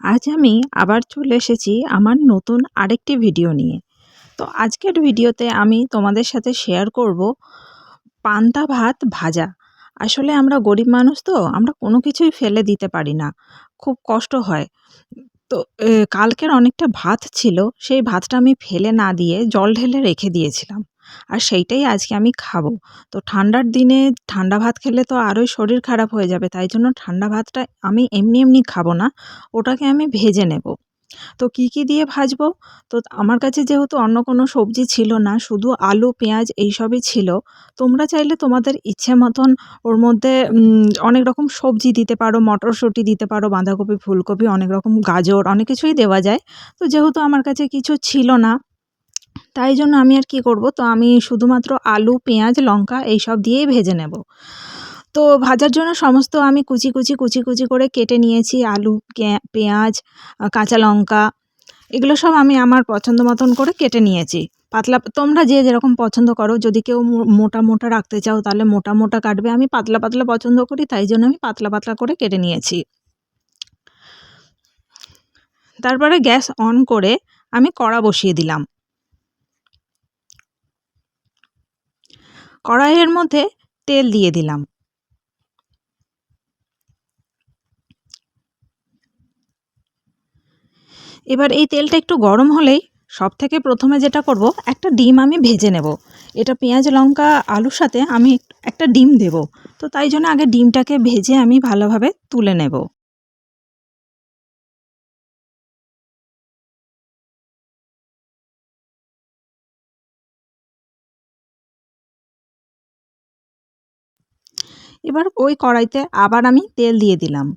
আজ আমি আবার চলে এসেছি আমার নতুন আরেকটি ভিডিও নিয়ে। তো আজকের ভিডিওতে আমি তোমাদের সাথে শেয়ার করব পান্তা ভাত ভাজা। আসলে আমরা গরিব মানুষ তো আমরা কোনো কিছুই ফেলে দিতে পারি না। খুব কষ্ট হয়। তো কালকের অনেকটা ভাত ছিল, সেই ভাতটা আমি ফেলে না দিয়ে জল ঢেলে রেখে দিয়েছিলাম। আর সেইটাই আজকে আমি খাবো। তো ঠান্ডার দিনে ঠান্ডা ভাত খেলে তো আরোই শরীর খারাপ হয়ে যাবে। তাই জন্য ঠান্ডা ভাতটা আমি এমনি খাবো না, ওটাকে আমি ভেজে নেব। তো কি দিয়ে ভাজবো? তো আমার কাছে যেহেতু অন্য কোনো সবজি ছিল না, শুধু আলু, পেঁয়াজ এইসবই ছিল। তোমরা চাইলে তোমাদের ইচ্ছে মতন ওর মধ্যে অনেক রকম সবজি দিতে পারো, মটরশুঁটি দিতে পারো, বাঁধাকপি, ফুলকপি, অনেক রকম গাজর, অনেক কিছুই দেওয়া যায়। তো যেহেতু আমার কাছে কিছু ছিল না, তাই জন্য আমি আর কি করব, তো আমি শুধুমাত্র আলু, পেঁয়াজ, লঙ্কা এইসব দিয়েই ভেজে নেব। তো ভাজার জন্য সমস্ত আমি কুচি করে কেটে নিয়েছি। আলু, পেঁয়াজ, কাঁচা লঙ্কা এগুলো সব আমি আমার পছন্দ মতন করে কেটে নিয়েছি। পাতলা তোমরা যে যেরকম পছন্দ করো, যদি কেউ মোটা রাখতে চাও তাহলে মোটা কাটবে। আমি পাতলা পছন্দ করি, তাই জন্য আমি পাতলা করে কেটে নিয়েছি। তারপরে গ্যাস অন করে আমি কড়া বসিয়ে দিলাম। কড়াইয়ের মধ্যে তেল দিয়ে দিলাম। এবার এই তেলটা একটু গরম হলেই সবথেকে প্রথমে যেটা করব, একটা ডিম আমি ভেজে নেব। এটা পেঁয়াজ, লঙ্কা, আলুর সাথে আমি একটা ডিম দেব। তো তাই জন্য আগে ডিমটাকে ভেজে আমি ভালোভাবে তুলে নেব। এবার ওই কড়াইতে আবার আমি তেল দিয়ে দিলাম।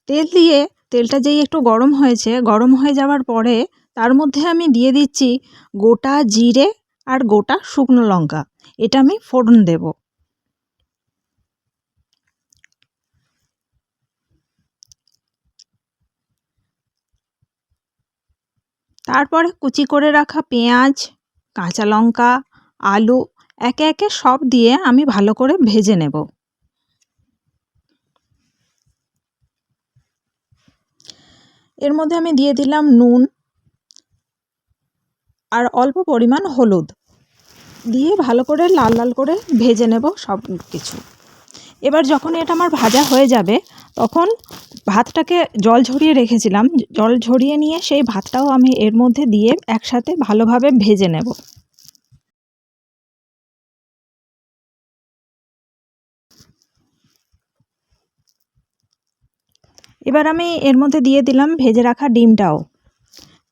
তেল দিয়ে তেলটা যেই একটু গরম হয়েছে, গরম হয়ে যাওয়ার পরে তার মধ্যে আমি দিয়ে দিচ্ছি গোটা জিরে আর গোটা শুকনো লঙ্কা। এটা আমি ফোড়ন দেব। তারপরে কুচি করে রাখা পেঁয়াজ, কাঁচা লঙ্কা, আলু একে সব দিয়ে আমি ভালো করে ভেজে নেব। এর মধ্যে আমি দিয়ে দিলাম নুন আর অল্প পরিমাণ হলুদ দিয়ে ভালো করে লাল করে ভেজে নেব সব কিছু। এবার যখন এটা আমার ভাজা হয়ে যাবে, তখন ভাতটাকে জল ঝরিয়ে রেখেছিলাম, জল ঝরিয়ে নিয়ে সেই ভাতটাও আমি এর মধ্যে দিয়ে একসাথে ভালোভাবে ভেজে নেব। এবার আমি এর মধ্যে দিয়ে দিলাম ভেজে রাখা ডিমটাও।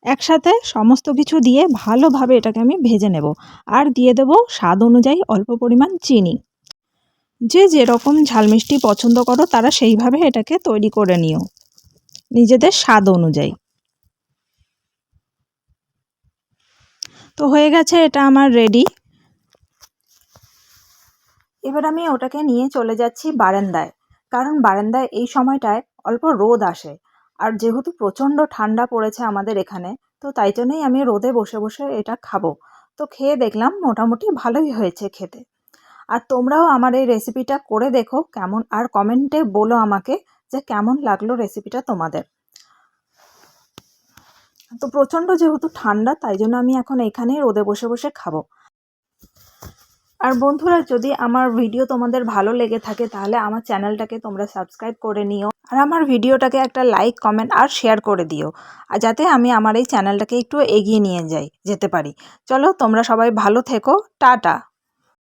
একসাথে সমস্ত কিছু দিয়ে ভালোভাবে এটাকে আমি ভেজে নেব। আর দিয়ে দেব স্বাদ অনুযায়ী অল্প পরিমাণ চিনি। যে যেরকম ঝাল মিষ্টি পছন্দ করো তারা সেইভাবে এটাকে তৈরি করে নিও নিজেদের স্বাদ অনুযায়ী। তো হয়ে গেছে, এটা আমার রেডি। এবার আমি ওটাকে নিয়ে চলে যাচ্ছি বারান্দায়, কারণ বারান্দায় এই সময়টায় অল্প রোদ আসে। আর যেহেতু প্রচণ্ড ঠান্ডা পড়েছে আমাদের এখানে, তো তাই জন্যই আমি রোদে বসে এটা খাবো। তো খেয়ে দেখলাম মোটামুটি ভালোই হয়েছে খেতে। আর তোমরাও আমার এই রেসিপিটা করে দেখো কেমন, আর কমেন্টে বলো আমাকে যে কেমন লাগলো রেসিপিটা তোমাদের। তো প্রচণ্ড যেহেতু ঠান্ডা, তাই জন্য আমি এখন এখানেই রোদে বসে খাবো। আর বন্ধুরা, যদি আমার ভিডিও তোমাদের ভালো লেগে থাকে তাহলে আমার চ্যানেলটাকে তোমরা সাবস্ক্রাইব করে নিও। আর আমার ভিডিওটাকে একটা লাইক, কমেন্ট আর শেয়ার করে দিও, আর যাতে আমি আমার এই চ্যানেলটাকে একটু এগিয়ে নিয়ে যেতে পারি। চলো, তোমরা সবাই ভালো থেকো। টাটা।